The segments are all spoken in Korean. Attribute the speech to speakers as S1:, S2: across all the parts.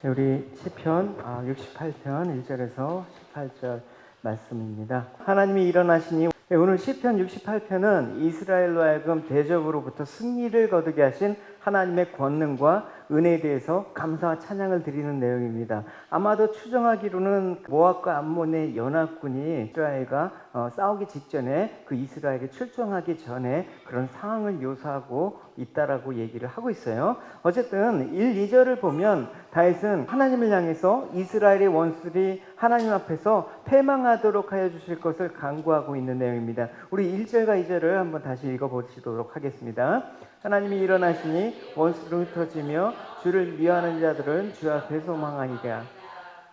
S1: 우리 시편 68편 1절에서 18절 말씀입니다. 하나님이 일어나시니. 오늘 시편 68편은 이스라엘로 하여금 대적으로부터 승리를 거두게 하신 하나님의 권능과 은혜에 대해서 감사와 찬양을 드리는 내용입니다. 아마도 추정하기로는 모압과 암몬의 연합군이 이스라엘과 싸우기 직전에 그 이스라엘이 출정하기 전에 그런 상황을 묘사하고 있다라고 얘기를 하고 있어요. 어쨌든 1, 2절을 보면 다윗은 하나님을 향해서 이스라엘의 원수들이 하나님 앞에서 패망하도록 하여 주실 것을 간구하고 있는 내용입니다. 우리 1절과 2절을 한번 다시 읽어보시도록 하겠습니다. 하나님이 일어나시니 원수를 흩어지며 주를 미워하는 자들은 주 앞에 소망하니라.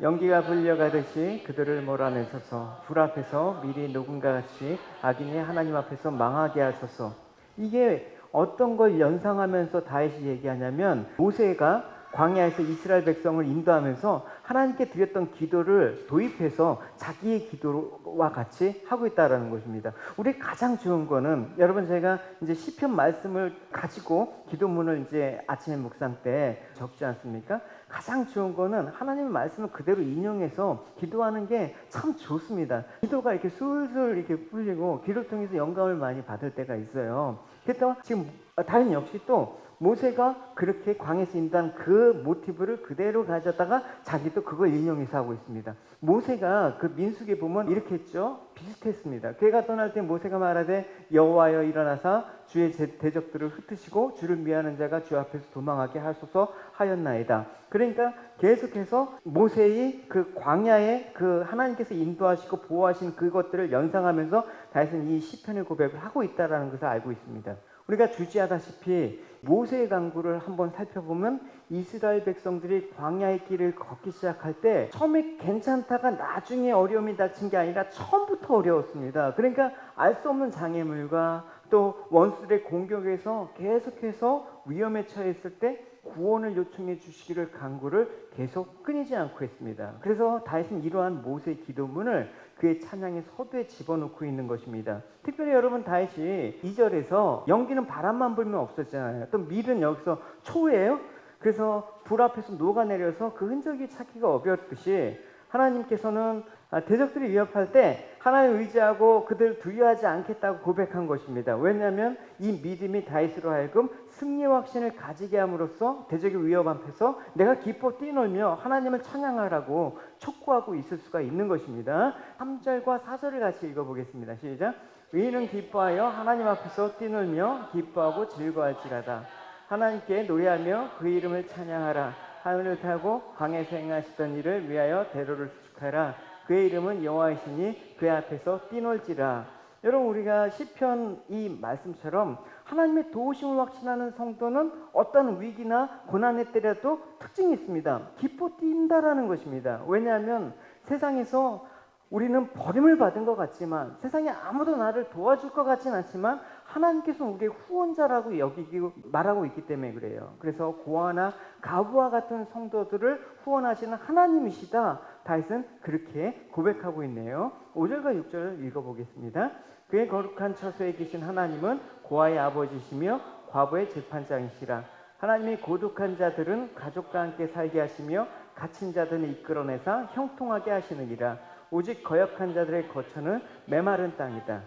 S1: 연기가 불려가듯이 그들을 몰아내소서. 불 앞에서 미리 녹음과 같이 악인이 하나님 앞에서 망하게 하소서. 이게 어떤 걸 연상하면서 다윗이 얘기하냐면, 모세가 광야에서 이스라엘 백성을 인도하면서 하나님께 드렸던 기도를 도입해서 자기의 기도와 같이 하고 있다라는 것입니다. 우리 가장 좋은 거는, 여러분, 제가 이제 시편 말씀을 가지고 기도문을 이제 아침에 묵상 때 적지 않습니까? 가장 좋은 거는 하나님의 말씀을 그대로 인용해서 기도하는 게 참 좋습니다. 기도가 이렇게 술술 이렇게 풀리고 기도를 통해서 영감을 많이 받을 때가 있어요. 그래서 지금 다른 역시 또 모세가 그렇게 광야에서 인도한 그 모티브를 그대로 가져다가 자기도 그걸 인용해서 하고 있습니다. 모세가 그 민수기에 보면 이렇게 했죠. 비슷했습니다. 그가 떠날 때 모세가 말하되 여호와여 일어나사 주의 대적들을 흩으시고 주를 미워하는 자가 주 앞에서 도망하게 하소서 하였나이다. 그러니까 계속해서 모세의 그 광야에 그 하나님께서 인도하시고 보호하신 그것들을 연상하면서 다윗은 이 시편의 고백을 하고 있다는 것을 알고 있습니다. 우리가 주지하다시피 모세의 강구를 한번 살펴보면 이스라엘 백성들이 광야의 길을 걷기 시작할 때 처음에 괜찮다가 나중에 어려움이 닥친 게 아니라 처음부터 어려웠습니다. 그러니까 알 수 없는 장애물과 또 원수들의 공격에서 계속해서 위험에 처했을 때 구원을 요청해 주시기를 간구를 계속 끊이지 않고 했습니다. 그래서 다윗은 이러한 모세의 기도문을 그의 찬양의 서두에 집어넣고 있는 것입니다. 특별히 여러분, 다윗이 2절에서 연기는 바람만 불면 없었잖아요. 또 밀은 여기서 초예요. 그래서 불 앞에서 녹아내려서 그 흔적이 찾기가 어렵듯이 하나님께서는 대적들이 위협할 때 하나님 의지하고 그들 두려워하지 않겠다고 고백한 것입니다. 왜냐하면 이 믿음이 다윗으로 하여금 승리와 확신을 가지게 함으로써 대적의 위협 앞에서 내가 기뻐 뛰놀며 하나님을 찬양하라고 촉구하고 있을 수가 있는 것입니다. 3절과 4절을 같이 읽어보겠습니다. 시작. 의인은 기뻐하여 하나님 앞에서 뛰놀며 기뻐하고 즐거워할지라다. 하나님께 노래하며 그 이름을 찬양하라. 하늘을 타고 광야에서 행하시던 일을 위하여 대로를 수축하라. 그의 이름은 여호와이시니 그의 앞에서 뛰놀지라. 여러분, 우리가 시편 이 말씀처럼 하나님의 도우심을 확신하는 성도는 어떤 위기나 고난에 때려도 특징이 있습니다. 기뻐 뛴다라는 것입니다. 왜냐하면 세상에서 우리는 버림을 받은 것 같지만, 세상에 아무도 나를 도와줄 것 같지는 않지만 하나님께서 우리의 후원자라고 여기고 말하고 있기 때문에 그래요. 그래서 고아나 가부와 같은 성도들을 후원하시는 하나님이시다. 다윗은 그렇게 고백하고 있네요. 5절과 6절을 읽어보겠습니다. 그의 거룩한 처소에 계신 하나님은 고아의 아버지시며 과부의 재판장이시라. 하나님이 고독한 자들은 가족과 함께 살게 하시며 갇힌 자들은 이끌어내사 형통하게 하시느니라. 오직 거역한 자들의 거처는 메마른 땅이다.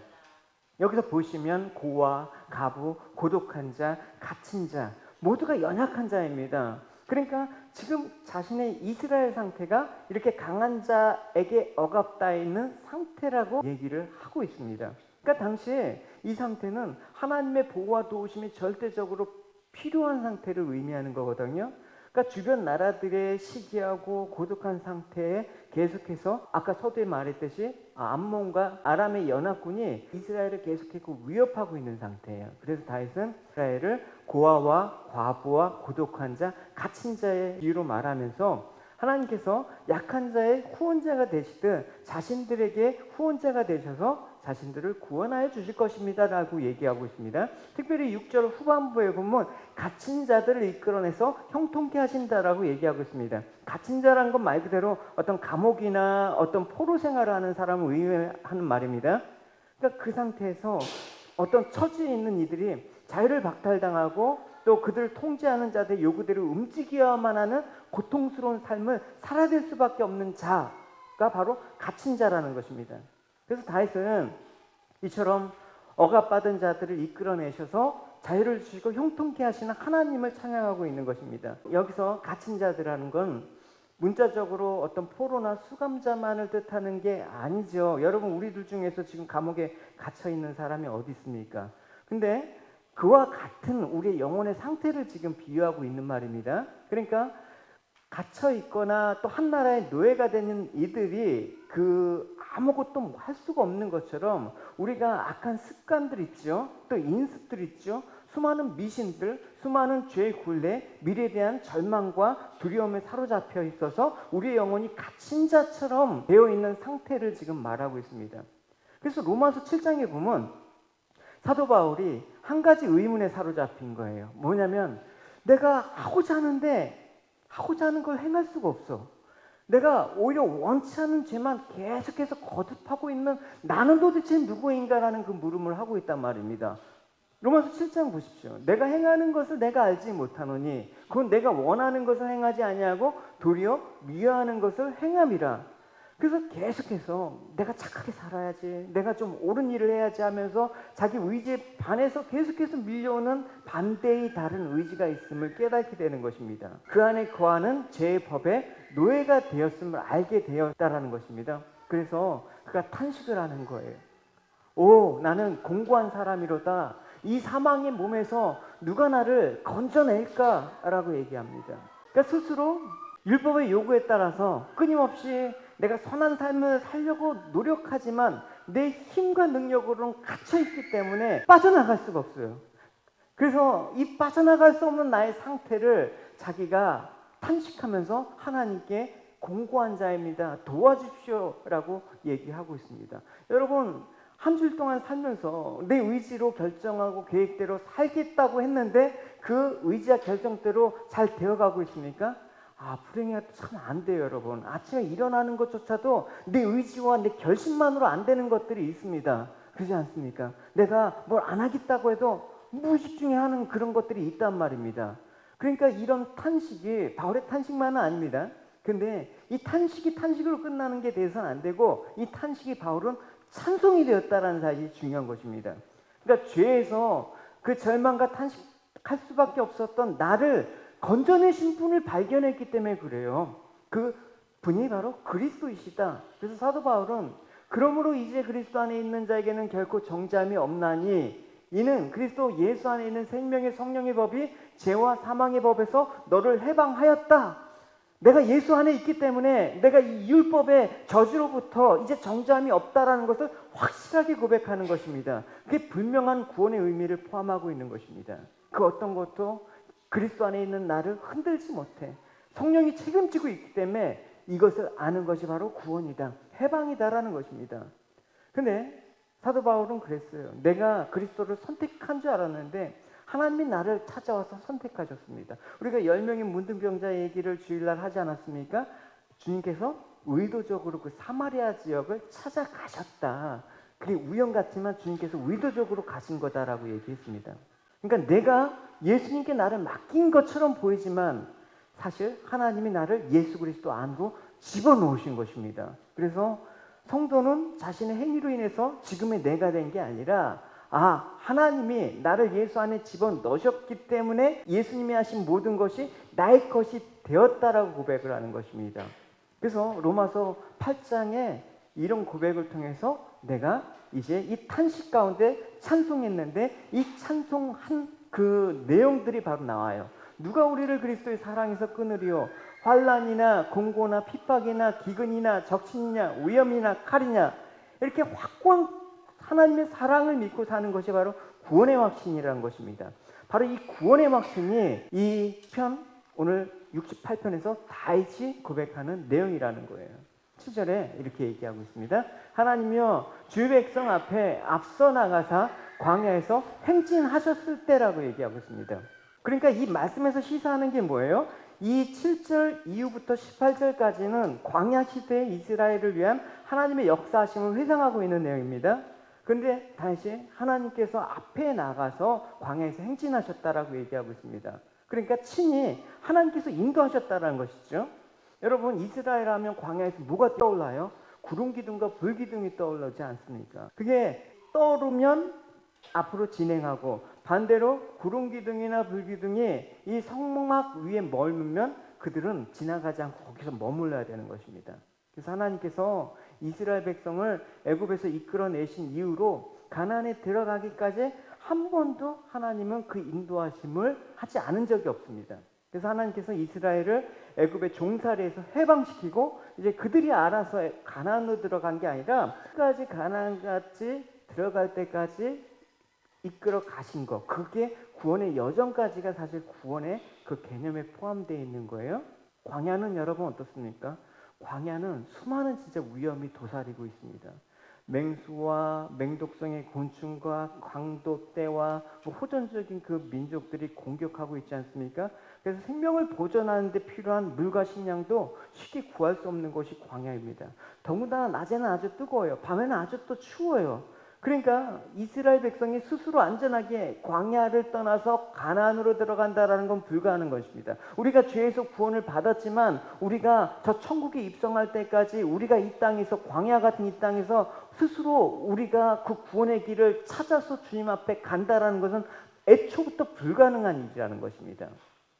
S1: 여기서 보시면 고아, 가부, 고독한 자, 갇힌 자 모두가 연약한 자입니다. 그러니까 지금 자신의 이스라엘 상태가 이렇게 강한 자에게 억압되어 있는 상태라고 얘기를 하고 있습니다. 그러니까 당시에 이 상태는 하나님의 보호와 도우심이 절대적으로 필요한 상태를 의미하는 거거든요. 그러니까 주변 나라들의 시기하고 고독한 상태에 계속해서 아까 서두에 말했듯이 암몬과 아람의 연합군이 이스라엘을 계속해서 위협하고 있는 상태예요. 그래서 다윗은 이스라엘을 고아와 과부와 고독한 자, 갇힌 자의 비유로 말하면서 하나님께서 약한 자의 후원자가 되시듯 자신들에게 후원자가 되셔서 자신들을 구원하여 주실 것입니다 라고 얘기하고 있습니다. 특별히 6절 후반부에 보면 갇힌 자들을 이끌어내서 형통케 하신다라고 얘기하고 있습니다. 갇힌 자라는 건 말 그대로 어떤 감옥이나 어떤 포로 생활을 하는 사람을 의미하는 말입니다. 그러니까 그 상태에서 어떤 처지에 있는 이들이 자유를 박탈당하고 또 그들을 통제하는 자들의 요구대로 움직여야만 하는 고통스러운 삶을 살아야 될 수밖에 없는 자가 바로 갇힌 자라는 것입니다. 그래서 다윗은 이처럼 억압받은 자들을 이끌어내셔서 자유를 주시고 형통케 하시는 하나님을 찬양하고 있는 것입니다. 여기서 갇힌 자들이라는 건 문자적으로 어떤 포로나 수감자만을 뜻하는 게 아니죠. 여러분, 우리들 중에서 지금 감옥에 갇혀 있는 사람이 어디 있습니까? 근데 그와 같은 우리의 영혼의 상태를 지금 비유하고 있는 말입니다. 그러니까 갇혀 있거나 또 한 나라의 노예가 되는 이들이 아무것도 할 수가 없는 것처럼 우리가 악한 습관들 있죠. 또 인습들 있죠. 수많은 미신들, 수많은 죄의 굴레, 미래에 대한 절망과 두려움에 사로잡혀 있어서 우리의 영혼이 갇힌 자처럼 되어 있는 상태를 지금 말하고 있습니다. 그래서 로마서 7장에 보면 사도 바울이 한 가지 의문에 사로잡힌 거예요. 뭐냐면 내가 하고자 하는 걸 행할 수가 없어. 내가 오히려 원치 않은 죄만 계속해서 거듭하고 있는 나는 도대체 누구인가라는 그 물음을 하고 있단 말입니다. 로마서 7장 보십시오. 내가 행하는 것을 내가 알지 못하노니 그건 내가 원하는 것을 행하지 아니하고 도리어 미워하는 것을 행함이라. 그래서 계속해서 내가 착하게 살아야지, 내가 좀 옳은 일을 해야지 하면서 자기 의지에 반해서 계속해서 밀려오는 반대의 다른 의지가 있음을 깨닫게 되는 것입니다. 그 안에 거하는 죄의 법에 노예가 되었음을 알게 되었다라는 것입니다. 그래서 그가 탄식을 하는 거예요. 오, 나는 공고한 사람이로다. 이 사망의 몸에서 누가 나를 건져낼까라고 얘기합니다. 그러니까 스스로 율법의 요구에 따라서 끊임없이 내가 선한 삶을 살려고 노력하지만 내 힘과 능력으로는 갇혀있기 때문에 빠져나갈 수가 없어요. 그래서 이 빠져나갈 수 없는 나의 상태를 자기가 탄식하면서 하나님께 공고한 자입니다. 도와주십시오라고 얘기하고 있습니다. 여러분, 한 주일 동안 살면서 내 의지로 결정하고 계획대로 살겠다고 했는데 그 의지와 결정대로 잘 되어가고 있습니까? 불행해가 참 안 돼요, 여러분. 아침에 일어나는 것조차도 내 의지와 내 결심만으로 안 되는 것들이 있습니다. 그렇지 않습니까? 내가 뭘 안 하겠다고 해도 무의식 중에 하는 그런 것들이 있단 말입니다. 그러니까 이런 탄식이 바울의 탄식만은 아닙니다. 근데 이 탄식이 탄식으로 끝나는 게 돼서는 안 되고 이 탄식이 바울은 찬송이 되었다라는 사실이 중요한 것입니다. 그러니까 죄에서 그 절망과 탄식할 수밖에 없었던 나를 건져내신 분을 발견했기 때문에 그래요. 그 분이 바로 그리스도이시다. 그래서 사도 바울은 그러므로 이제 그리스도 안에 있는 자에게는 결코 정죄함이 없나니 이는 그리스도 예수 안에 있는 생명의 성령의 법이 죄와 사망의 법에서 너를 해방하였다. 내가 예수 안에 있기 때문에 내가 이 율법의 저주로부터 이제 정죄함이 없다라는 것을 확실하게 고백하는 것입니다. 그게 분명한 구원의 의미를 포함하고 있는 것입니다. 그 어떤 것도 그리스도 안에 있는 나를 흔들지 못해. 성령이 책임지고 있기 때문에 이것을 아는 것이 바로 구원이다, 해방이다라는 것입니다. 근데 사도 바울은 그랬어요. 내가 그리스도를 선택한 줄 알았는데 하나님이 나를 찾아와서 선택하셨습니다. 우리가 10명의 문둥병자 얘기를 주일날 하지 않았습니까? 주님께서 의도적으로 그 사마리아 지역을 찾아가셨다. 그게 우연 같지만 주님께서 의도적으로 가신 거다라고 얘기했습니다. 그러니까 내가 예수님께 나를 맡긴 것처럼 보이지만 사실 하나님이 나를 예수 그리스도 안으로 집어넣으신 것입니다. 그래서 성도는 자신의 행위로 인해서 지금의 내가 된 게 아니라 하나님이 나를 예수 안에 집어넣으셨기 때문에 예수님이 하신 모든 것이 나의 것이 되었다라고 고백을 하는 것입니다. 그래서 로마서 8장에 이런 고백을 통해서 내가 이제 이 탄식 가운데 찬송했는데 이 찬송한 그 내용들이 바로 나와요. 누가 우리를 그리스도의 사랑에서 끊으리요? 환난이나 공고나 핍박이나 기근이나 적신이냐 위험이나 칼이냐. 이렇게 확고한 하나님의 사랑을 믿고 사는 것이 바로 구원의 확신이라는 것입니다. 바로 이 구원의 확신이 이 편 오늘 68편에서 다윗이 고백하는 내용이라는 거예요. 7절에 이렇게 얘기하고 있습니다. 하나님이여 주 백성 앞에 앞서 나가사 광야에서 행진하셨을 때라고 얘기하고 있습니다. 그러니까 이 말씀에서 시사하는 게 뭐예요? 이 7절 이후부터 18절까지는 광야 시대의 이스라엘을 위한 하나님의 역사하심을 회상하고 있는 내용입니다. 그런데 다시 하나님께서 앞에 나가서 광야에서 행진하셨다라고 얘기하고 있습니다. 그러니까 친히 하나님께서 인도하셨다는 것이죠. 여러분, 이스라엘 하면 광야에서 뭐가 떠올라요? 구름 기둥과 불 기둥이 떠올라지 않습니까? 그게 떠오르면 앞으로 진행하고, 반대로 구름 기둥이나 불 기둥이 이 성막 위에 머물면 그들은 지나가지 않고 거기서 머물러야 되는 것입니다. 그래서 하나님께서 이스라엘 백성을 애굽에서 이끌어내신 이후로 가나안에 들어가기까지 한 번도 하나님은 그 인도하심을 하지 않은 적이 없습니다. 그래서 하나님께서 이스라엘을 애굽의 종살이에서 해방시키고 이제 그들이 알아서 가나안으로 들어간 게 아니라 끝까지 가나안까지 들어갈 때까지 이끌어 가신 것, 그게 구원의 여정까지가 사실 구원의 그 개념에 포함되어 있는 거예요. 광야는 여러분 어떻습니까? 광야는 수많은 진짜 위험이 도사리고 있습니다. 맹수와 맹독성의 곤충과 강도떼와 호전적인 그 민족들이 공격하고 있지 않습니까? 그래서 생명을 보존하는 데 필요한 물과 식량도 쉽게 구할 수 없는 곳이 광야입니다. 더군다나 낮에는 아주 뜨거워요. 밤에는 아주 또 추워요. 그러니까 이스라엘 백성이 스스로 안전하게 광야를 떠나서 가나안으로 들어간다라는 건 불가능한 것입니다. 우리가 죄에서 구원을 받았지만 우리가 저 천국에 입성할 때까지 우리가 이 땅에서, 광야 같은 이 땅에서 스스로 우리가 그 구원의 길을 찾아서 주님 앞에 간다라는 것은 애초부터 불가능한 일이라는 것입니다.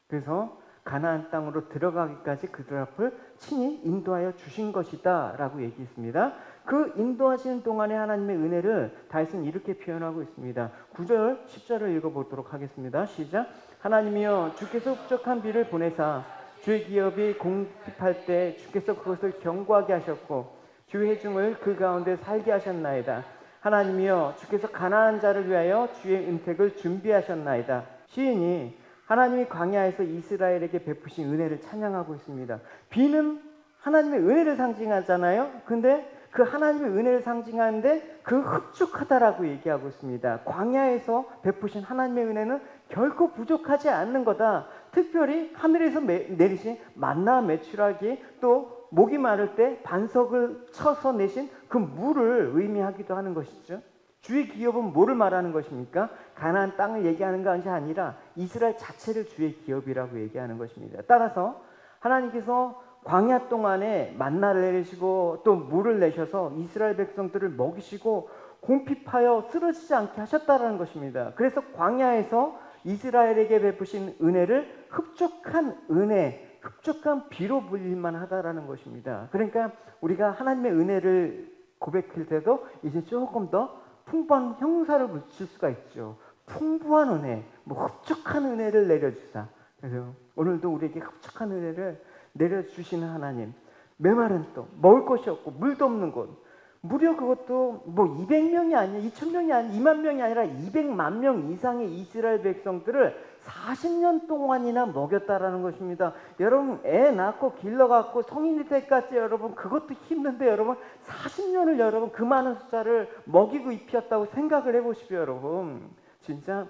S1: 그래서 가나안 땅으로 들어가기까지 그들 앞을 친히 인도하여 주신 것이다 라고 얘기했습니다. 그 인도하시는 동안에 하나님의 은혜를 다윗은 이렇게 표현하고 있습니다. 9절 10절을 읽어보도록 하겠습니다. 시작. 하나님이여 주께서 흡족한 비를 보내사 주의 기업이 공핍할 때 주께서 그것을 견고하게 하셨고 주의 회중을 그 가운데 살게 하셨나이다. 하나님이여 주께서 가난한 자를 위하여 주의 은택을 준비하셨나이다. 시인이 하나님이 광야에서 이스라엘에게 베푸신 은혜를 찬양하고 있습니다. 비는 하나님의 은혜를 상징하잖아요. 근데 그 하나님의 은혜를 상징하는데 그 흡족하다라고 얘기하고 있습니다. 광야에서 베푸신 하나님의 은혜는 결코 부족하지 않는 거다. 특별히 하늘에서 내리신 만나 메추라기, 또 목이 마를 때 반석을 쳐서 내신 그 물을 의미하기도 하는 것이죠. 주의 기업은 뭐를 말하는 것입니까? 가나안 땅을 얘기하는 것이 아니라 이스라엘 자체를 주의 기업이라고 얘기하는 것입니다. 따라서 하나님께서 광야 동안에 만나를 내리시고 또 물을 내셔서 이스라엘 백성들을 먹이시고 공핍하여 쓰러지지 않게 하셨다는 것입니다. 그래서 광야에서 이스라엘에게 베푸신 은혜를 흡족한 은혜, 흡족한 비로 불릴만 하다라는 것입니다. 그러니까 우리가 하나님의 은혜를 고백할 때도 이제 조금 더 풍부한 형사를 붙일 수가 있죠. 풍부한 은혜, 흡족한 은혜를 내려주사. 그래서 오늘도 우리에게 흡족한 은혜를 내려주시는 하나님. 메마른 또 먹을 것이 없고 물도 없는 곳, 무려 그것도 200명이 아니라 2000명이 아니라 2만 명이 아니라 200만 명 이상의 이스라엘 백성들을 40년 동안이나 먹였다라는 것입니다. 여러분, 애 낳고 길러갖고 성인이 될 때까지 여러분 그것도 힘든데 여러분 40년을 여러분 그 많은 숫자를 먹이고 입혔다고 생각을 해보십시오. 여러분 진짜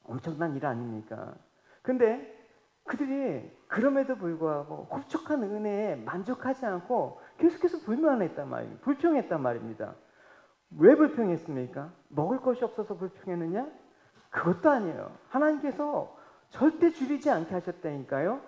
S1: 엄청난 일 아닙니까? 근데 그들이 그럼에도 불구하고 흡족한 은혜에 만족하지 않고 계속해서 불만했단 말입니다. 불평했단 말입니다. 왜 불평했습니까? 먹을 것이 없어서 불평했느냐? 그것도 아니에요. 하나님께서 절대 줄이지 않게 하셨다니까요.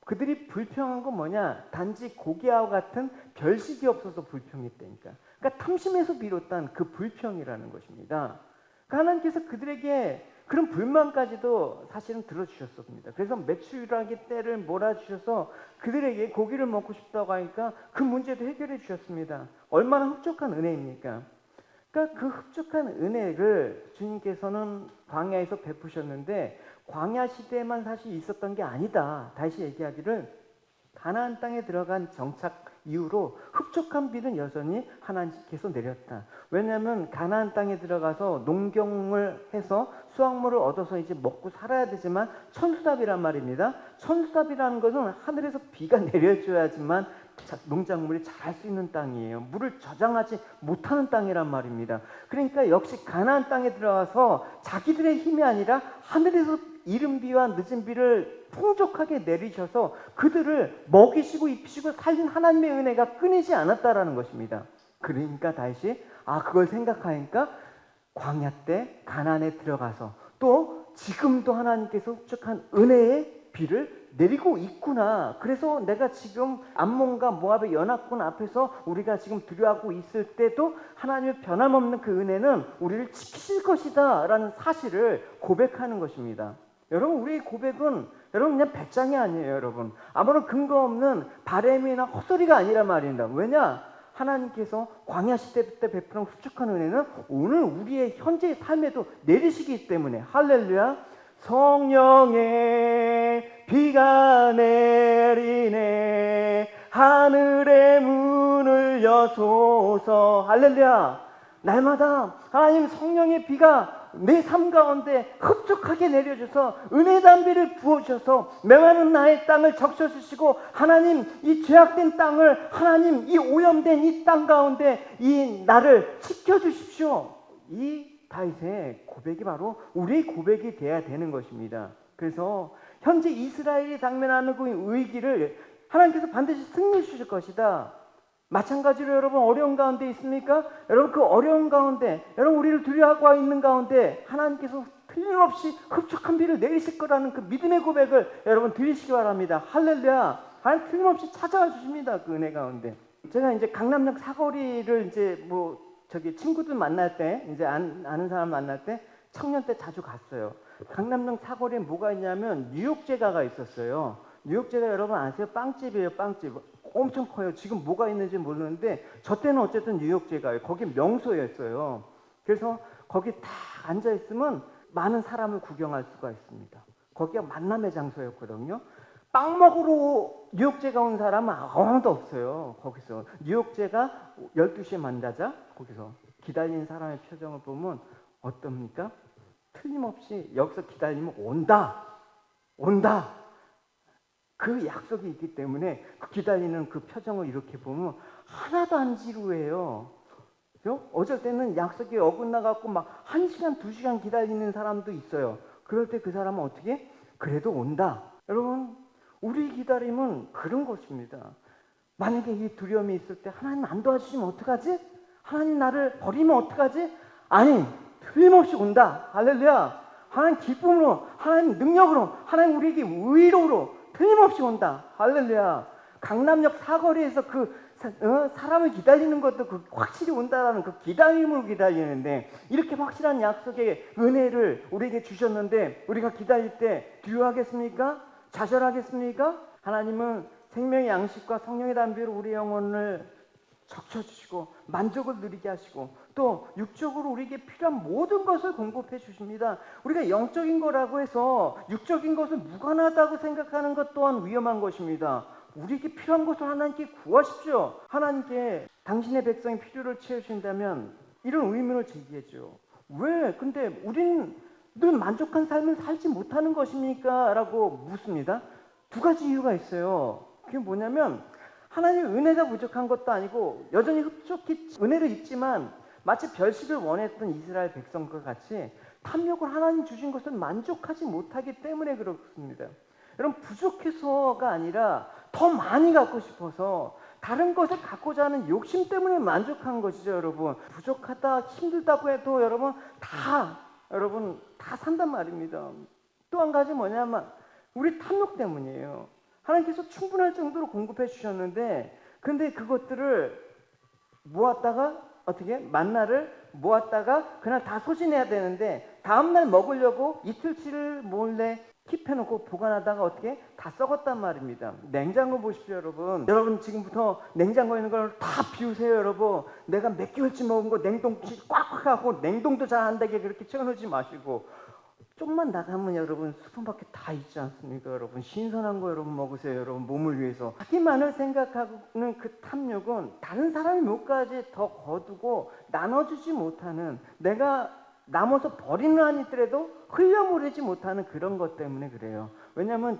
S1: 그들이 불평한 건 뭐냐? 단지 고기와 같은 별식이 없어서 불평했다니까. 그러니까 탐심에서 비롯한 그 불평이라는 것입니다. 그러니까 하나님께서 그들에게 그런 불만까지도 사실은 들어주셨습니다. 그래서 메추라기 떼를 몰아주셔서 그들에게 고기를 먹고 싶다고 하니까 그 문제도 해결해 주셨습니다. 얼마나 흡족한 은혜입니까? 그러니까 그 흡족한 은혜를 주님께서는 광야에서 베푸셨는데 광야 시대에만 사실 있었던 게 아니다. 다시 얘기하기를 가나안 땅에 들어간 정착 이후로 흡족한 비는 여전히 하나님께서 내렸다. 왜냐하면 가나안 땅에 들어가서 농경을 해서 수확물을 얻어서 이제 먹고 살아야 되지만 천수답이란 말입니다. 천수답이라는 것은 하늘에서 비가 내려줘야지만 농작물이 자랄 수 있는 땅이에요. 물을 저장하지 못하는 땅이란 말입니다. 그러니까 역시 가나안 땅에 들어가서 자기들의 힘이 아니라 하늘에서 이른 비와 늦은 비를 풍족하게 내리셔서 그들을 먹이시고 입히시고 살린 하나님의 은혜가 끊이지 않았다라는 것입니다. 그러니까 다시 그걸 생각하니까 광야 때 가나안에 들어가서 또 지금도 하나님께서 흡족한 은혜에 비를 내리고 있구나. 그래서 내가 지금 암몬과 모압의 연합군 앞에서 우리가 지금 두려워하고 있을 때도 하나님의 변함없는 그 은혜는 우리를 지키실 것이다 라는 사실을 고백하는 것입니다. 여러분, 우리의 고백은 여러분 그냥 배짱이 아니에요. 여러분, 아무런 근거 없는 바램이나 헛소리가 아니란 말입니다. 왜냐? 하나님께서 광야 시대 때 베푸는 흡족한 은혜는 오늘 우리의 현재의 삶에도 내리시기 때문에, 할렐루야. 성령의 비가 내리네, 하늘의 문을 여소서. 할렐루야. 날마다 하나님 성령의 비가 내 삶 가운데 흡족하게 내려줘서 은혜 담비를 부어주셔서 메마른 나의 땅을 적셔주시고, 하나님 이 죄악된 땅을, 하나님 이 오염된 이 땅 가운데 이 나를 지켜주십시오. 이 다윗의 고백이 바로 우리의 고백이 돼야 되는 것입니다. 그래서 현재 이스라엘이 당면하는 그 위기를 하나님께서 반드시 승리해 주실 것이다. 마찬가지로 여러분, 어려운 가운데 있습니까? 여러분, 그 어려운 가운데, 여러분 우리를 두려워하고 있는 가운데 하나님께서 틀림없이 흡족한 비를 내리실 거라는 그 믿음의 고백을 여러분 드리시기 바랍니다. 할렐루야. 하나님 틀림없이 찾아와 주십니다. 그 은혜 가운데. 제가 이제 강남역 사거리를 이제 친구들 만날 때, 이제 아는 사람 만날 때, 청년 때 자주 갔어요. 강남역 사거리에 뭐가 있냐면 뉴욕제가가 있었어요. 뉴욕제가 여러분 아세요? 빵집이에요. 빵집 엄청 커요. 지금 뭐가 있는지 모르는데 저 때는 어쨌든 뉴욕제가예요. 거기 명소였어요. 그래서 거기 다 앉아 있으면 많은 사람을 구경할 수가 있습니다. 거기가 만남의 장소였거든요. 빵 먹으러 뉴욕제가 온 사람은 아무도 없어요. 거기서 뉴욕제가 12시에 만나자. 거기서 기다리는 사람의 표정을 보면 어떻습니까? 틀림없이 여기서 기다리면 온다. 그 약속이 있기 때문에 그 기다리는 그 표정을 이렇게 보면 하나도 안 지루해요. 그죠? 어쩔 때는 약속이 어긋나갖고 막 1시간, 2시간 기다리는 사람도 있어요. 그럴 때 그 사람은 어떻게? 그래도 온다. 여러분, 우리 기다림은 그런 것입니다. 만약에 이 두려움이 있을 때 하나님 안 도와주시면 어떡하지? 하나님 나를 버리면 어떡하지? 아니, 틀림없이 온다. 할렐루야. 하나님 기쁨으로, 하나님 능력으로, 하나님 우리에게 위로로 틀림없이 온다. 할렐루야. 강남역 사거리에서 사람을 기다리는 것도 확실히 온다라는 그 기다림으로 기다리는데, 이렇게 확실한 약속의 은혜를 우리에게 주셨는데 우리가 기다릴 때 두려워하겠습니까? 좌절하겠습니까? 하나님은 생명의 양식과 성령의 담비로 우리 영혼을 적셔주시고 만족을 누리게 하시고 또 육적으로 우리에게 필요한 모든 것을 공급해 주십니다. 우리가 영적인 거라고 해서 육적인 것을 무관하다고 생각하는 것 또한 위험한 것입니다. 우리에게 필요한 것을 하나님께 구하십시오. 하나님께 당신의 백성의 필요를 채우신다면 이런 의문을 제기했죠. 왜? 근데 우리는 늘 만족한 삶을 살지 못하는 것입니까? 라고 묻습니다. 두 가지 이유가 있어요. 그게 뭐냐면 하나님의 은혜가 부족한 것도 아니고 여전히 흡족히 은혜를 입지만 마치 별식을 원했던 이스라엘 백성과 같이 탐욕을 하나님 주신 것을 만족하지 못하기 때문에 그렇습니다. 여러분, 부족해서가 아니라 더 많이 갖고 싶어서 다른 것을 갖고자 하는 욕심 때문에 만족한 것이죠. 여러분, 부족하다 힘들다고 해도 여러분 다 산단 말입니다. 또 한 가지 뭐냐면 우리 탐욕 때문이에요. 하나님께서 충분할 정도로 공급해 주셨는데 근데 그것들을 모았다가 어떻게 만나를 모았다가 그날 다 소진해야 되는데 다음날 먹으려고 이틀치를 몰래 킵해놓고 보관하다가 어떻게 다 썩었단 말입니다. 냉장고 보십시오. 여러분 지금부터 냉장고에 있는 걸 다 비우세요. 여러분, 내가 몇 개월치 먹은 거 냉동실 꽉꽉 하고 냉동도 잘 안 되게 그렇게 채워놓지 마시고 좀만 나가면 여러분 슈퍼마켓 다 있지 않습니까? 여러분 신선한 거 여러분 먹으세요. 여러분 몸을 위해서. 자기만을 생각하는 그 탐욕은 다른 사람의 몫까지 더 거두고 나눠주지 못하는, 내가 남아서 버리는 한 있더라도 흘려보내지 못하는 그런 것 때문에 그래요. 왜냐하면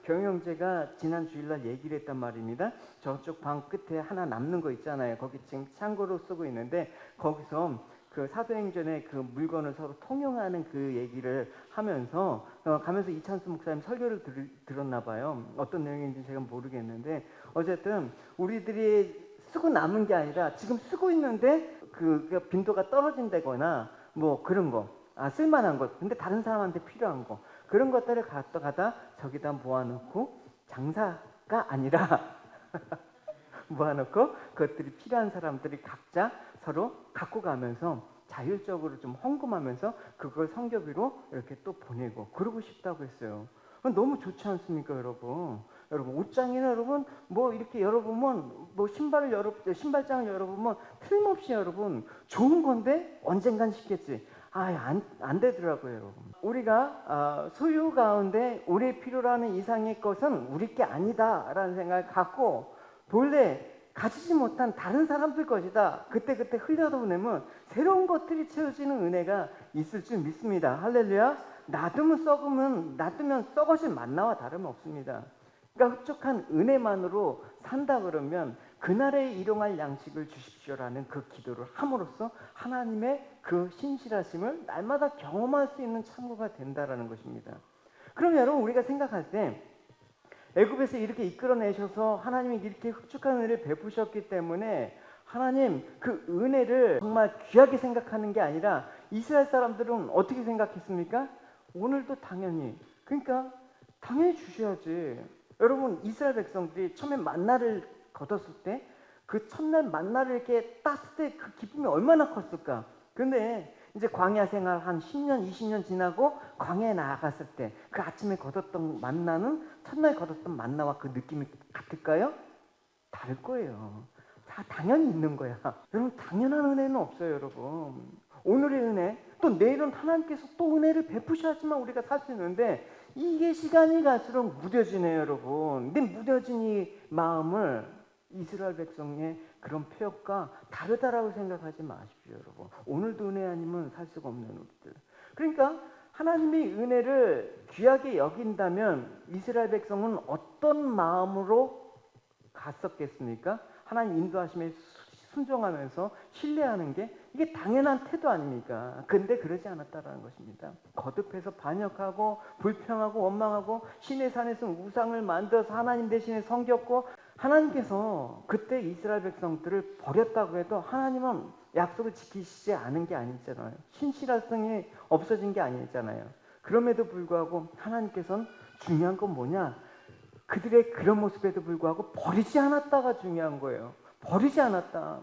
S1: 경영제가 지난 주일날 얘기를 했단 말입니다. 저쪽 방 끝에 하나 남는 거 있잖아요. 거기 지금 창고로 쓰고 있는데 거기서 그 사도행전에 그 물건을 서로 통용하는 그 얘기를 하면서 가면서 이찬수 목사님 설교를 들었나 봐요. 어떤 내용인지 제가 모르겠는데 어쨌든 우리들이 쓰고 남은 게 아니라 지금 쓰고 있는데 그 빈도가 떨어진다거나 뭐 그런 거, 쓸만한 것, 근데 다른 사람한테 필요한 거, 그런 것들을 갖다가 저기다 모아놓고 장사가 아니라 모아놓고 그것들이 필요한 사람들이 각자 서로 갖고 가면서 자율적으로 좀 헌금하면서 그걸 성교비로 이렇게 또 보내고 그러고 싶다고 했어요. 너무 좋지 않습니까, 여러분? 여러분 옷장이나 여러분 뭐 이렇게 열어보면 뭐 신발장을 열어보면 틀림없이 여러분 좋은 건데 언젠간 싶겠지. 안 되더라고요, 여러분. 우리가 소유 가운데 우리의 필요로 하는 이상의 것은 우리 게 아니다라는 생각을 갖고 본래 가지지 못한 다른 사람들 것이다. 그때 흘려보내면 새로운 것들이 채워지는 은혜가 있을 줄 믿습니다. 할렐루야. 놔두면 썩어질 만나와 다름없습니다. 그러니까 흡족한 은혜만으로 산다 그러면 그날에 일용할 양식을 주십시오라는 그 기도를 함으로써 하나님의 그 신실하심을 날마다 경험할 수 있는 창구가 된다라는 것입니다. 그럼 여러분 우리가 생각할 때 애굽에서 이렇게 이끌어내셔서 하나님이 이렇게 흡족한 은혜를 베푸셨기 때문에 하나님 그 은혜를 정말 귀하게 생각하는 게 아니라 이스라엘 사람들은 어떻게 생각했습니까? 오늘도 당연히 주셔야지. 여러분 이스라엘 백성들이 처음에 만나를 거뒀을 때 그 첫날 만나를 이렇게 땄을 때 그 기쁨이 얼마나 컸을까. 그런데 이제 광야 생활 한 10년 20년 지나고 광야에 나아갔을 때 그 아침에 거뒀던 만나는 첫날 거뒀던 만나와 그 느낌이 같을까요? 다를 거예요. 다 당연히 있는 거야. 여러분 당연한 은혜는 없어요, 여러분. 오늘의 은혜, 또 내일은 하나님께서 또 은혜를 베푸셔야지만 우리가 살 수 있는데 이게 시간이 갈수록 무뎌지네요, 여러분. 근데 무뎌진 이 마음을 이스라엘 백성의 그런 표현과 다르다라고 생각하지 마십시오, 여러분. 오늘도 은혜 아니면 살 수가 없는 우리들. 그러니까 하나님의 은혜를 귀하게 여긴다면 이스라엘 백성은 어떤 마음으로 갔었겠습니까? 하나님 인도하심에 순종하면서 신뢰하는 게 이게 당연한 태도 아닙니까? 근데 그러지 않았다라는 것입니다. 거듭해서 반역하고 불평하고 원망하고 신의 산에서 우상을 만들어서 하나님 대신에 섬겼고, 하나님께서 그때 이스라엘 백성들을 버렸다고 해도 하나님은 약속을 지키시지 않은 게 아니잖아요. 신실성이 없어진 게 아니잖아요. 그럼에도 불구하고 하나님께서는 중요한 건 뭐냐? 그들의 그런 모습에도 불구하고 버리지 않았다가 중요한 거예요. 버리지 않았다.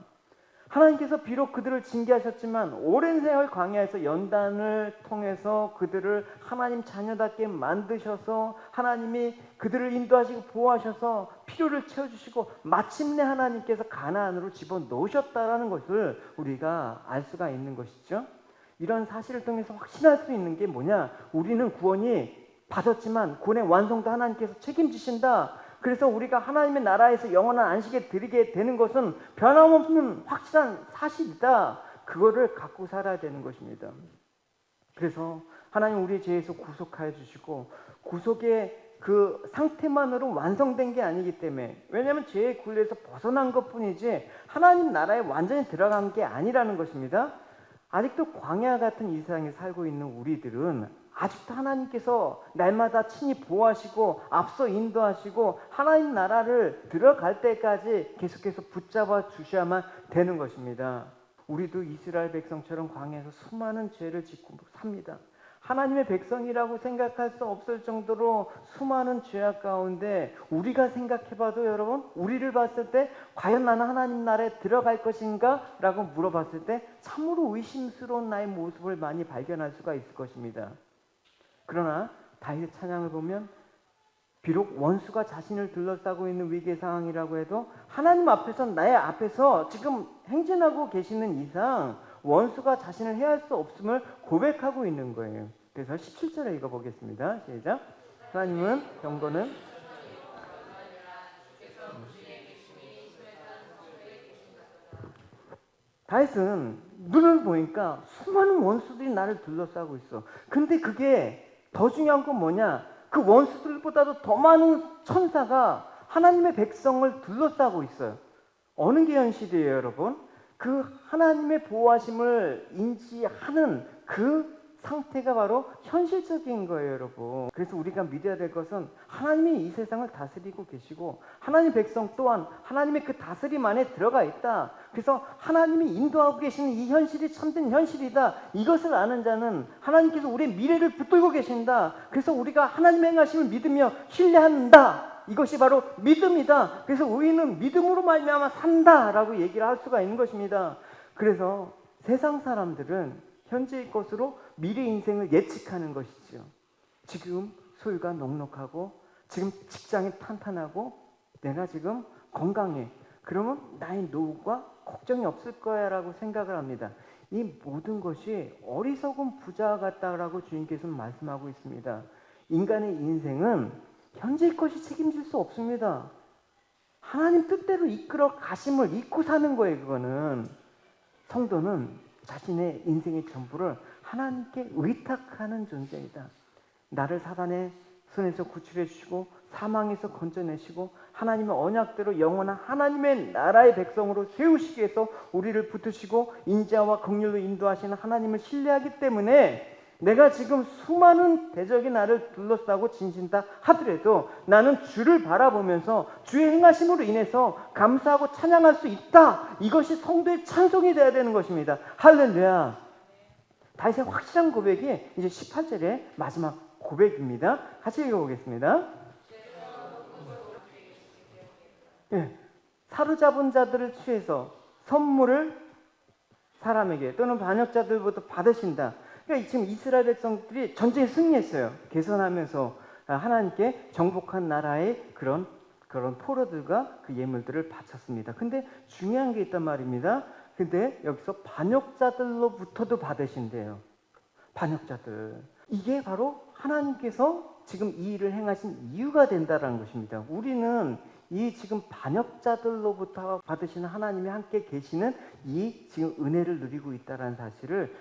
S1: 하나님께서 비록 그들을 징계하셨지만 오랜 세월 광야에서 연단을 통해서 그들을 하나님 자녀답게 만드셔서 하나님이 그들을 인도하시고 보호하셔서 필요를 채워주시고 마침내 하나님께서 가나안으로 집어넣으셨다라는 것을 우리가 알 수가 있는 것이죠. 이런 사실을 통해서 확신할 수 있는 게 뭐냐? 우리는 구원이 받았지만 구원의 완성도 하나님께서 책임지신다. 그래서 우리가 하나님의 나라에서 영원한 안식에 들이게 되는 것은 변함없는 확실한 사실이다. 그거를 갖고 살아야 되는 것입니다. 그래서 하나님 우리의 죄에서 구속하여 주시고 구속의 그 상태만으로 완성된 게 아니기 때문에, 왜냐하면 죄의 굴레에서 벗어난 것뿐이지 하나님 나라에 완전히 들어간 게 아니라는 것입니다. 아직도 광야 같은 이 세상에 살고 있는 우리들은 아직도 하나님께서 날마다 친히 보호하시고 앞서 인도하시고 하나님 나라를 들어갈 때까지 계속해서 붙잡아 주셔야만 되는 것입니다. 우리도 이스라엘 백성처럼 광야에서 수많은 죄를 짓고 삽니다. 하나님의 백성이라고 생각할 수 없을 정도로 수많은 죄악 가운데 우리가 생각해봐도 여러분, 우리를 봤을 때 과연 나는 하나님 나라에 들어갈 것인가? 라고 물어봤을 때 참으로 의심스러운 나의 모습을 많이 발견할 수가 있을 것입니다. 그러나 다윗의 찬양을 보면 비록 원수가 자신을 둘러싸고 있는 위기의 상황이라고 해도 하나님 앞에서, 나의 앞에서 지금 행진하고 계시는 이상 원수가 자신을 해할 수 없음을 고백하고 있는 거예요. 그래서 17절에 읽어보겠습니다. 시작. 하나님은 경고는 다윗은 눈을 보니까 수많은 원수들이 나를 둘러싸고 있어. 근데 그게 더 중요한 건 뭐냐? 그 원수들보다도 더 많은 천사가 하나님의 백성을 둘러싸고 있어요. 어느 게 현실이에요, 여러분? 그 하나님의 보호하심을 인지하는 그 상태가 바로 현실적인 거예요, 여러분. 그래서 우리가 믿어야 될 것은 하나님이 이 세상을 다스리고 계시고 하나님 백성 또한 하나님의 그 다스림 안에 들어가 있다. 그래서 하나님이 인도하고 계시는 이 현실이 참된 현실이다. 이것을 아는 자는 하나님께서 우리의 미래를 붙들고 계신다. 그래서 우리가 하나님의 행하심을 믿으며 신뢰한다. 이것이 바로 믿음이다. 그래서 우리는 믿음으로 말미암아 산다라고 얘기를 할 수가 있는 것입니다. 그래서 세상 사람들은 현재의 것으로 미래 인생을 예측하는 것이죠. 지금 소유가 넉넉하고 지금 직장이 탄탄하고 내가 지금 건강해. 그러면 나의 노후가 걱정이 없을 거야 라고 생각을 합니다. 이 모든 것이 어리석은 부자 같다라고 주님께서는 말씀하고 있습니다. 인간의 인생은 현재의 것이 책임질 수 없습니다. 하나님 뜻대로 이끌어 가심을 잊고 사는 거예요. 그거는 성도는 자신의 인생의 전부를 하나님께 의탁하는 존재이다. 나를 사단의 손에서 구출해 주시고 사망에서 건져내시고 하나님의 언약대로 영원한 하나님의 나라의 백성으로 세우시기 위해서 우리를 붙으시고 인자와 긍휼로 인도하시는 하나님을 신뢰하기 때문에 내가 지금 수많은 대적이 나를 둘러싸고 진신다 하더라도 나는 주를 바라보면서 주의 행하심으로 인해서 감사하고 찬양할 수 있다. 이것이 성도의 찬송이 되어야 되는 것입니다. 할렐루야. 다윗의 확실한 고백이 이제 18절의 마지막 고백입니다. 같이 읽어보겠습니다. 사로잡은 자들을 취해서 선물을 사람에게 또는 반역자들부터 받으신다. 그러니까 지금 이스라엘 백성들이 전쟁에 승리했어요. 개선하면서 하나님께 정복한 나라의 그런 포로들과 그 예물들을 바쳤습니다. 근데 중요한 게 있단 말입니다. 근데 여기서 반역자들로부터도 받으신대요. 반역자들. 이게 바로 하나님께서 지금 이 일을 행하신 이유가 된다는 것입니다. 우리는 이 지금 반역자들로부터 받으시는 하나님이 함께 계시는 이 지금 은혜를 누리고 있다는 사실을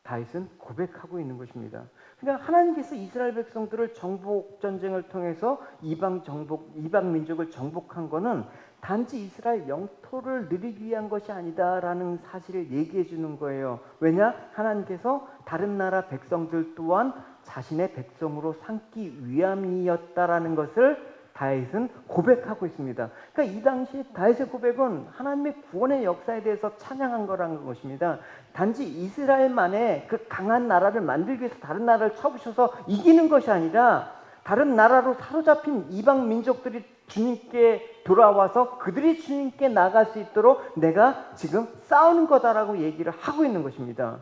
S1: 다윗은 고백하고 있는 것입니다. 그러니까 하나님께서 이스라엘 백성들을 정복 전쟁을 통해서 이방 민족을 정복한 것은 단지 이스라엘 영토를 누리기 위한 것이 아니다라는 사실을 얘기해 주는 거예요. 왜냐? 하나님께서 다른 나라 백성들 또한 자신의 백성으로 삼기 위함이었다라는 것을 다윗은 고백하고 있습니다. 그러니까 이 당시 다윗의 고백은 하나님의 구원의 역사에 대해서 찬양한 거라는 것입니다. 단지 이스라엘만의 그 강한 나라를 만들기 위해서 다른 나라를 쳐부셔서 이기는 것이 아니라 다른 나라로 사로잡힌 이방 민족들이 주님께 돌아와서 그들이 주님께 나갈 수 있도록 내가 지금 싸우는 거다라고 얘기를 하고 있는 것입니다.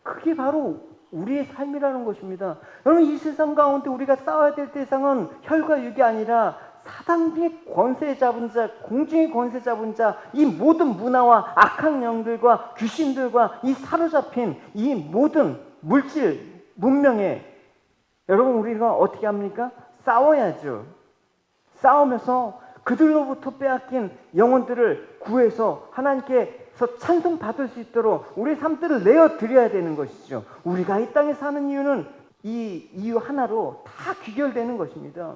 S1: 그게 바로 우리의 삶이라는 것입니다. 여러분, 이 세상 가운데 우리가 싸워야 될 대상은 혈과 육이 아니라 사단의 권세 잡은 자, 공중의 권세 잡은 자, 이 모든 문화와 악한 영들과 귀신들과 이 사로잡힌 이 모든 물질, 문명에 여러분 우리가 어떻게 합니까? 싸워야죠. 싸우면서 그들로부터 빼앗긴 영혼들을 구해서 하나님께서 찬송 받을 수 있도록 우리의 삶들을 내어드려야 되는 것이죠. 우리가 이 땅에 사는 이유는 이 이유 하나로 다 귀결되는 것입니다.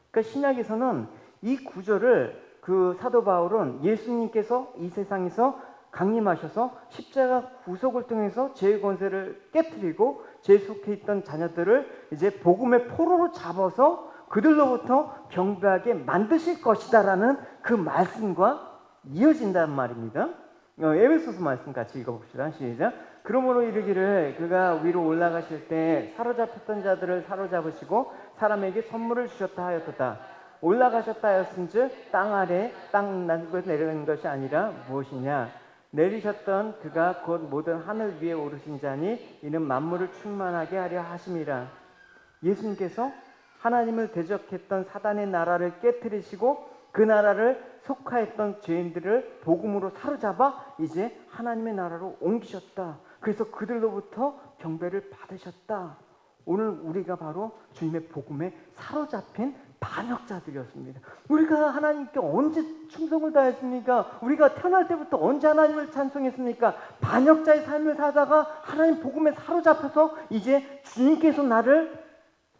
S1: 그러니까 신약에서는 이 구절을 그 사도 바울은 예수님께서 이 세상에서 강림하셔서 십자가 구속을 통해서 죄의 권세를 깨뜨리고 죄 속해 있던 자녀들을 이제 복음의 포로로 잡아서 그들로부터 경배하게 만드실 것이다라는 그 말씀과 이어진단 말입니다. 에베소서 말씀 같이 읽어봅시다. 시작. 그러므로 이르기를 그가 위로 올라가실 때 사로잡혔던 자들을 사로잡으시고 사람에게 선물을 주셨다 하였도다. 올라가셨다 하였은즉 땅 아래 땅 내려가는 것이 아니라 무엇이냐? 내리셨던 그가 곧 모든 하늘 위에 오르신 자니 이는 만물을 충만하게 하려 하심이라. 예수님께서 하나님을 대적했던 사단의 나라를 깨뜨리시고 그 나라를 속하였던 죄인들을 복음으로 사로잡아 이제 하나님의 나라로 옮기셨다. 그래서 그들로부터 경배를 받으셨다. 오늘 우리가 바로 주님의 복음에 사로잡힌 반역자들이었습니다. 우리가 하나님께 언제 충성을 다했습니까? 우리가 태어날 때부터 언제 하나님을 찬송했습니까? 반역자의 삶을 살다가 하나님 복음에 사로잡혀서 이제 주님께서 나를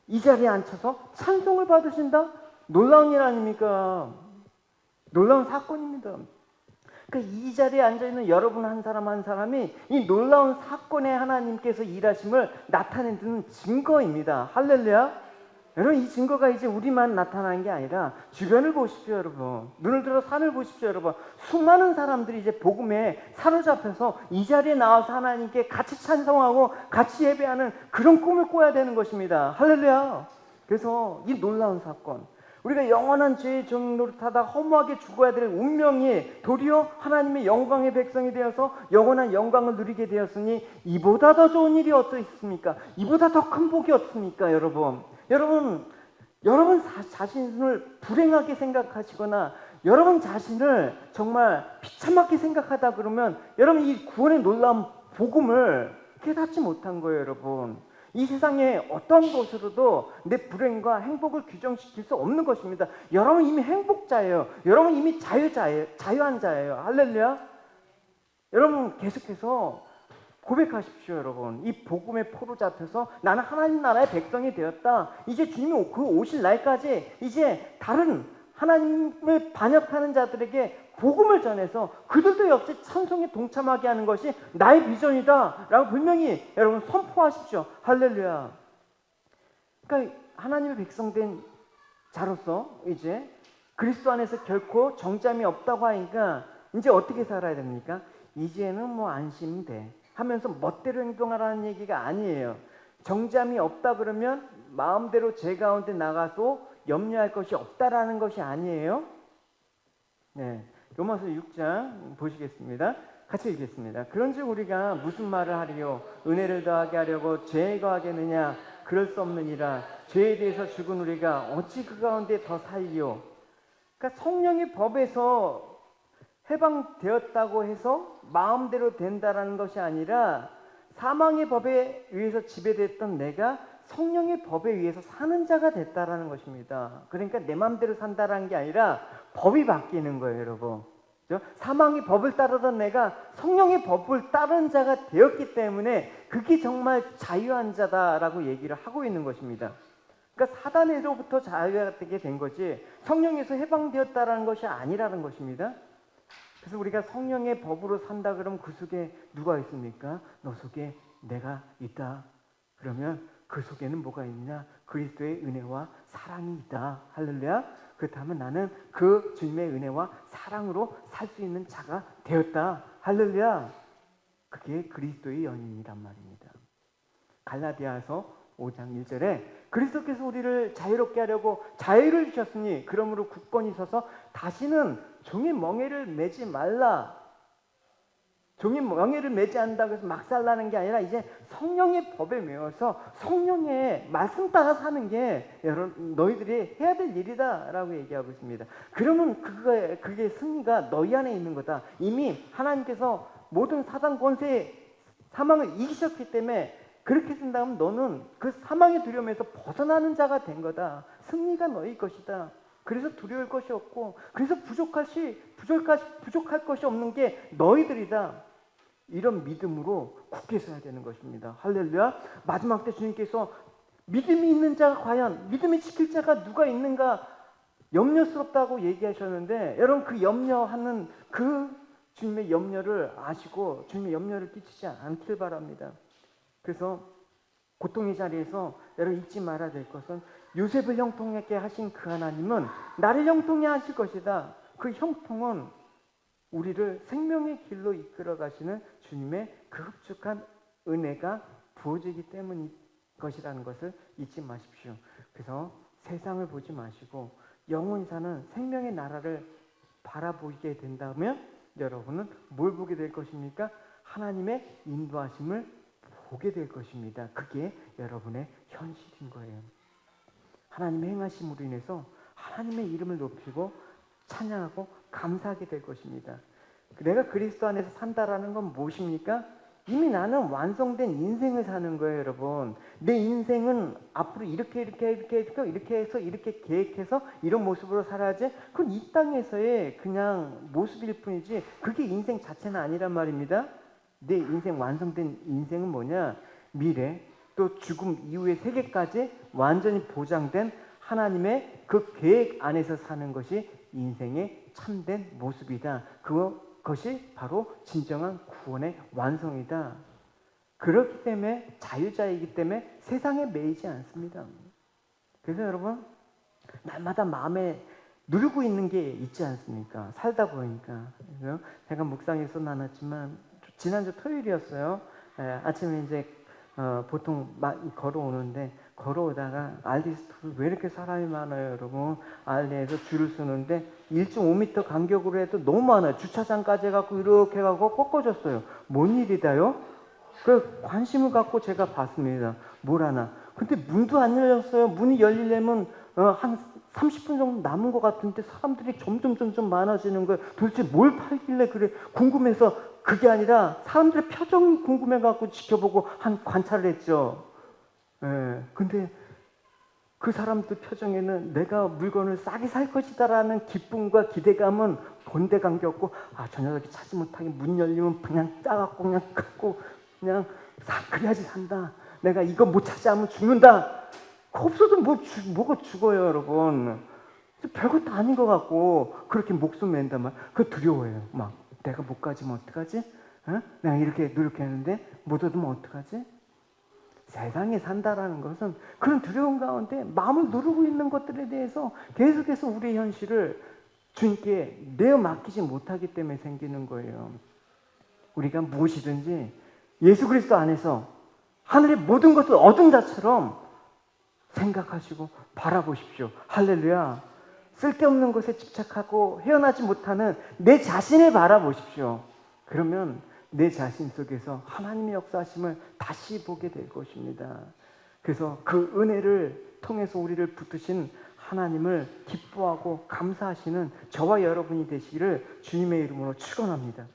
S1: 이 자리에 앉혀서 찬송을 받으신다? 놀라운 일 아닙니까? 놀라운 사건입니다. 그러니까 이 자리에 앉아있는 여러분 한 사람 한 사람이 이 놀라운 사건에 하나님께서 일하심을 나타내는 증거입니다. 할렐루야. 여러분, 이 증거가 이제 우리만 나타나는 게 아니라 주변을 보십시오. 여러분, 눈을 들어 산을 보십시오. 여러분, 수많은 사람들이 이제 복음에 사로잡혀서 이 자리에 나와서 하나님께 같이 찬송하고 같이 예배하는 그런 꿈을 꿔야 되는 것입니다. 할렐루야. 그래서 이 놀라운 사건, 우리가 영원한 죄의 종 노릇하다 허무하게 죽어야 될 운명이 도리어 하나님의 영광의 백성이 되어서 영원한 영광을 누리게 되었으니 이보다 더 좋은 일이 어떠 있습니까? 이보다 더 큰 복이 없습니까? 여러분 자신을 불행하게 생각하시거나 여러분 자신을 정말 비참하게 생각하다 그러면 여러분 이 구원의 놀라운 복음을 깨닫지 못한 거예요. 여러분, 이 세상에 어떤 것으로도 내 불행과 행복을 규정시킬 수 없는 것입니다. 여러분 이미 행복자예요. 여러분 이미 자유한 자예요. 할렐루야. 여러분 계속해서 고백하십시오. 여러분, 이 복음의 포로 잡혀서 나는 하나님 나라의 백성이 되었다. 이제 주님이 그 오실 날까지 이제 다른 하나님을 반역하는 자들에게 복음을 전해서 그들도 역시 찬송에 동참하게 하는 것이 나의 비전이다 라고 분명히 여러분 선포하십시오. 할렐루야. 그러니까 하나님의 백성된 자로서 이제 그리스도 안에서 결코 정잠이 없다고 하니까 이제 어떻게 살아야 됩니까? 이제는 뭐 안심돼 하면서 멋대로 행동하라는 얘기가 아니에요. 정잠이 없다 그러면 마음대로 제 가운데 나가서 염려할 것이 없다라는 것이 아니에요. 네, 로마서 6장 보시겠습니다. 같이 읽겠습니다. 그런즉 우리가 무슨 말을 하리요? 은혜를 더하게 하려고 죄에 거하겠느냐? 그럴 수 없느니라. 죄에 대해서 죽은 우리가 어찌 그 가운데 더 살리요? 그러니까 성령의 법에서 해방되었다고 해서 마음대로 된다라는 것이 아니라 사망의 법에 의해서 지배됐던 내가 성령의 법에 의해서 사는 자가 됐다라는 것입니다. 그러니까 내 마음대로 산다라는 게 아니라 법이 바뀌는 거예요. 여러분, 사망의 법을 따르던 내가 성령의 법을 따른 자가 되었기 때문에 그게 정말 자유한 자다라고 얘기를 하고 있는 것입니다. 그러니까 사단에서부터 자유가 되게 된 거지 성령에서 해방되었다라는 것이 아니라는 것입니다. 그래서 우리가 성령의 법으로 산다 그러면 그 속에 누가 있습니까? 너 속에 내가 있다. 그러면 그 속에는 뭐가 있냐? 그리스도의 은혜와 사랑이 있다. 할렐루야. 그렇다면 나는 그 주님의 은혜와 사랑으로 살 수 있는 자가 되었다. 할렐루야. 그게 그리스도의 연인이란 말입니다. 갈라디아서 5장 1절에 그리스도께서 우리를 자유롭게 하려고 자유를 주셨으니 그러므로 굳건히 서서 다시는 종의 멍에를 매지 말라. 종의 멍에를 매지 않는다고 해서 막 살라는 게 아니라 이제 성령의 법에 매어서 성령의 말씀 따라 사는 게 여러분 너희들이 해야 될 일이다 라고 얘기하고 있습니다. 그러면 그게 승리가 너희 안에 있는 거다. 이미 하나님께서 모든 사단 권세 사망을 이기셨기 때문에 그렇게 된다면 너는 그 사망의 두려움에서 벗어나는 자가 된 거다. 승리가 너희 것이다. 그래서 두려울 것이 없고 그래서 부족할 것이 없는 게 너희들이다. 이런 믿음으로 굳게 서야 되는 것입니다. 할렐루야. 마지막 때 주님께서 믿음이 있는 자가 과연 믿음이 지킬 자가 누가 있는가 염려스럽다고 얘기하셨는데 여러분 그 염려하는 그 주님의 염려를 아시고 주님의 염려를 끼치지 않길 바랍니다. 그래서 고통의 자리에서 여러분 잊지 말아야 될 것은 요셉을 형통하게 하신 그 하나님은 나를 형통해 하실 것이다. 그 형통은 우리를 생명의 길로 이끌어 가시는 주님의 그 흡족한 은혜가 부어지기 때문인 것이라는 것을 잊지 마십시오. 그래서 세상을 보지 마시고 영원히 사는 생명의 나라를 바라보게 된다면 여러분은 뭘 보게 될 것입니까? 하나님의 인도하심을 보게 될 것입니다. 그게 여러분의 현실인 거예요. 하나님의 행하심으로 인해서 하나님의 이름을 높이고 찬양하고 감사하게 될 것입니다. 내가 그리스도 안에서 산다라는 건 무엇입니까? 이미 나는 완성된 인생을 사는 거예요. 여러분, 내 인생은 앞으로 이렇게 해서 이렇게 계획해서 이런 모습으로 살아야지. 그건 이 땅에서의 그냥 모습일 뿐이지 그게 인생 자체는 아니란 말입니다. 내 인생 완성된 인생은 뭐냐? 미래 또 죽음 이후의 세계까지 완전히 보장된 하나님의 그 계획 안에서 사는 것이 인생의 참된 모습이다. 그거 그것이 바로 진정한 구원의 완성이다. 그렇기 때문에 자유자이기 때문에 세상에 매이지 않습니다. 그래서 여러분 날마다 마음에 누르고 있는 게 있지 않습니까? 살다 보니까. 그래서 제가 묵상에서 나눴지만 지난주 토요일이었어요. 아침에 이제 보통 걸어오는데 걸어오다가 알리스토 왜 이렇게 사람이 많아요, 여러분? 알리에서 줄을 서는데 1.5m 간격으로 해도 너무 많아요. 주차장까지 해갖고 이렇게 해갖고 꺾어졌어요. 뭔 일이다요? 그 관심을 갖고 제가 봤습니다. 뭘 하나? 근데 문도 안 열렸어요. 문이 열리려면 한 30분 정도 남은 것 같은데 사람들이 점점 많아지는 거예요. 도대체 뭘 팔길래 그래? 궁금해서 그게 아니라 사람들의 표정이 궁금해갖고 지켜보고 한 관찰을 했죠. 근데 그 사람들 표정에는 내가 물건을 싸게 살 것이다라는 기쁨과 기대감은 본데감기 없고, 저 녀석이 찾지 못하게 문 열리면 그냥 짜갖고 그냥 갖고 그냥 그래야지 산다. 내가 이거 못 찾아하면 죽는다. 없어도 뭐가 죽어요, 여러분. 별것도 아닌 것 같고 그렇게 목숨 맨단 말. 그 두려워해요. 막 내가 못 가지면 어떡하지? 내가 이렇게 노력했는데 못 얻으면 어떡하지? 세상에 산다라는 것은 그런 두려움 가운데 마음을 누르고 있는 것들에 대해서 계속해서 우리의 현실을 주님께 내어 맡기지 못하기 때문에 생기는 거예요. 우리가 무엇이든지 예수 그리스도 안에서 하늘의 모든 것을 얻은 자처럼 생각하시고 바라보십시오. 할렐루야. 쓸데없는 것에 집착하고 헤어나지 못하는 내 자신을 바라보십시오. 그러면 내 자신 속에서 하나님의 역사하심을 다시 보게 될 것입니다. 그래서 그 은혜를 통해서 우리를 붙드신 하나님을 기뻐하고 감사하시는 저와 여러분이 되시기를 주님의 이름으로 축원합니다.